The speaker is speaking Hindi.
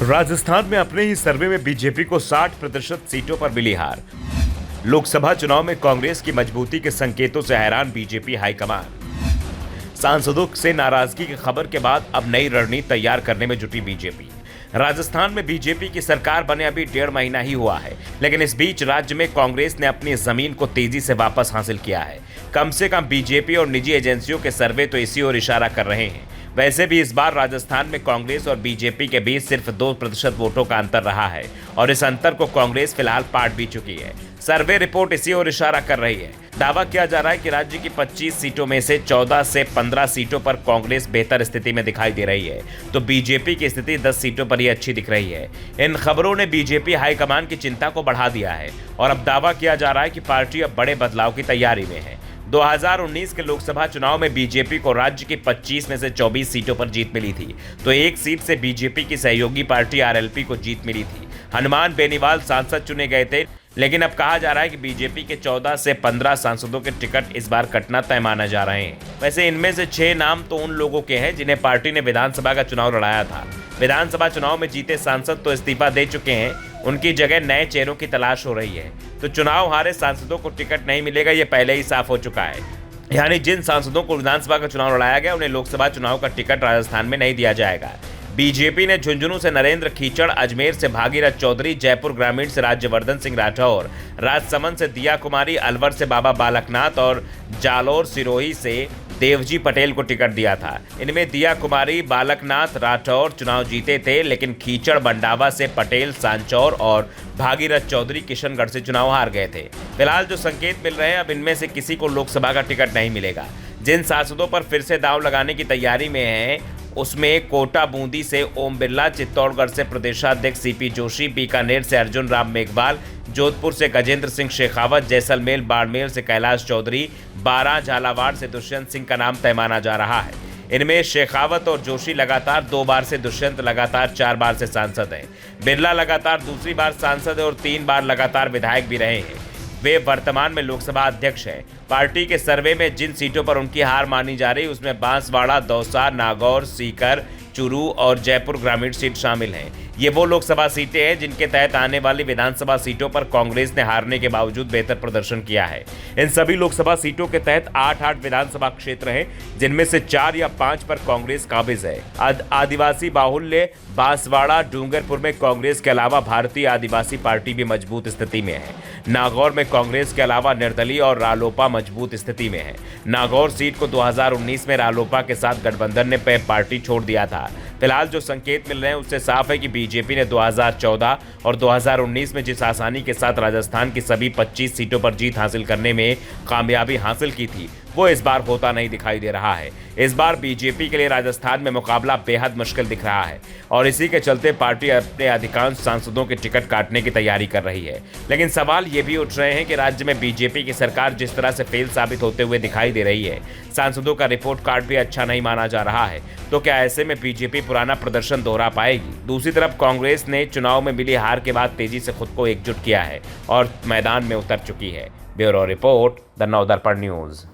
राजस्थान में अपने ही सर्वे में बीजेपी को 60% सीटों पर मिली हार। लोकसभा चुनाव में कांग्रेस की मजबूती के संकेतों से हैरान बीजेपी हाईकमान। सांसदों से नाराजगी की खबर के बाद अब नई रणनीति तैयार करने में जुटी बीजेपी। राजस्थान में बीजेपी की सरकार बने अभी 1.5 महीना ही हुआ है, लेकिन इस बीच राज्य में कांग्रेस ने अपनी जमीन को तेजी से वापस हासिल किया है। कम से कम बीजेपी और निजी एजेंसियों के सर्वे तो इसी ओर इशारा कर रहे हैं। वैसे भी इस बार राजस्थान में कांग्रेस और बीजेपी के बीच सिर्फ 2% वोटों का अंतर रहा है और इस अंतर को कांग्रेस फिलहाल पाट भी चुकी है। सर्वे रिपोर्ट इसी ओर इशारा कर रही है। दावा किया जा रहा है कि राज्य की 25 सीटों में से 14 से 15 सीटों पर कांग्रेस बेहतर स्थिति में दिखाई दे रही है, तो बीजेपी की स्थिति 10 सीटों पर ही अच्छी दिख रही है। इन खबरों ने बीजेपी हाईकमान की चिंता को बढ़ा दिया है और अब दावा किया जा रहा है कि पार्टी अब बड़े बदलाव की तैयारी में है। 2019 के लोकसभा चुनाव में बीजेपी को राज्य की 25 में से 24 सीटों पर जीत मिली थी, तो एक सीट से बीजेपी की सहयोगी पार्टी आरएलपी को जीत मिली थी। हनुमान बेनीवाल सांसद चुने गए थे, लेकिन अब कहा जा रहा है कि बीजेपी के 14 से 15 सांसदों के टिकट इस बार कटना तय माना जा रहे हैं। वैसे इनमें से 6 नाम तो उन लोगों के हैं जिन्हें पार्टी ने विधानसभा का चुनाव लड़ाया था। विधानसभा चुनाव में जीते सांसद तो इस्तीफा दे चुके हैं, उनकी जगह नए चेहरों की तलाश हो रही है। तो चुनाव हारे सांसदों को टिकट नहीं मिलेगा, ये पहले ही साफ हो चुका है। यानी जिन सांसदों को विधानसभा का चुनाव लड़ाया गया उन्हें लोकसभा चुनाव का टिकट राजस्थान में नहीं दिया जाएगा। बीजेपी ने झुंझुनू से नरेंद्र खीचड़, अजमेर से भागीरथ चौधरी, जयपुर ग्रामीण से राज्यवर्धन सिंह राठौर, राजसमंद से दिया कुमारी, अलवर से बाबा बालकनाथ और जालोर सिरोही से देवजी पटेल को टिकट दिया था। इनमें दिया कुमारी, बालकनाथ, राठौर चुनाव जीते थे, लेकिन खीचड़ बंडावा से, पटेल सांचौर और भागीरथ चौधरी किशनगढ़ से चुनाव हार गए थे। फिलहाल जो संकेत मिल रहे हैं, अब इनमें से किसी को लोकसभा का टिकट नहीं मिलेगा। जिन सांसदों पर फिर से दांव लगाने की तैयारी में हैं, उसमें कोटा बूंदी से ओम बिरला, चित्तौड़गढ़ से प्रदेशाध्यक्ष सीपी जोशी, बीकानेर से अर्जुन राम मेघवाल, जोधपुर से गजेंद्र सिंह शेखावत, जैसलमेर बाड़मेर से कैलाश चौधरी, बारां झालावाड़ से दुष्यंत सिंह का नाम तय माना जा रहा है। इनमें शेखावत और जोशी लगातार 2 बार से, दुष्यंत लगातार 4 बार से सांसद हैं। बिरला लगातार दूसरी बार सांसद और 3 बार लगातार विधायक भी रहे हैं। वे वर्तमान में लोकसभा अध्यक्ष हैं। पार्टी के सर्वे में जिन सीटों पर उनकी हार मानी जा रही उसमें बांसवाड़ा, दौसा, नागौर, सीकर, चुरू और जयपुर ग्रामीण सीट शामिल हैं। ये वो लोकसभा सीटें हैं जिनके तहत आने वाली विधानसभा सीटों पर कांग्रेस ने हारने के बावजूद बेहतर प्रदर्शन किया है। इन सभी लोकसभा सीटों के तहत 8 विधानसभा क्षेत्र हैं, जिनमें से 4 या 5 पर कांग्रेस काबिज है। आदिवासी बाहुल्य बांसवाड़ा, डूंगरपुर में कांग्रेस के अलावा भारतीय आदिवासी पार्टी भी मजबूत स्थिति में है। नागौर में कांग्रेस के अलावा निर्दलीय और रालोपा मजबूत स्थिति में है। नागौर सीट को 2019 में रालोपा के साथ गठबंधन ने पार्टी छोड़ दिया था। फिलहाल जो संकेत मिल रहे हैं उससे साफ है कि बीजेपी ने 2014 और 2019 में जिस आसानी के साथ राजस्थान की सभी 25 सीटों पर जीत हासिल करने में कामयाबी हासिल की थी, वो इस बार होता नहीं दिखाई दे रहा है। इस बार बीजेपी के लिए राजस्थान में मुकाबला बेहद मुश्किल दिख रहा है और इसी के चलते पार्टी अपने अधिकांश सांसदों के टिकट काटने की तैयारी कर रही है। लेकिन सवाल ये भी उठ रहे हैं कि राज्य में बीजेपी की सरकार जिस तरह से फेल साबित होते हुए दिखाई दे रही है, सांसदों का रिपोर्ट कार्ड भी अच्छा नहीं माना जा रहा है, तो क्या ऐसे में बीजेपी पुराना प्रदर्शन दोहरा पाएगी? दूसरी तरफ कांग्रेस ने चुनाव में मिली हार के बाद तेजी से खुद को एकजुट किया है और मैदान में उतर चुकी है। Bureau report, the Navdarpan news.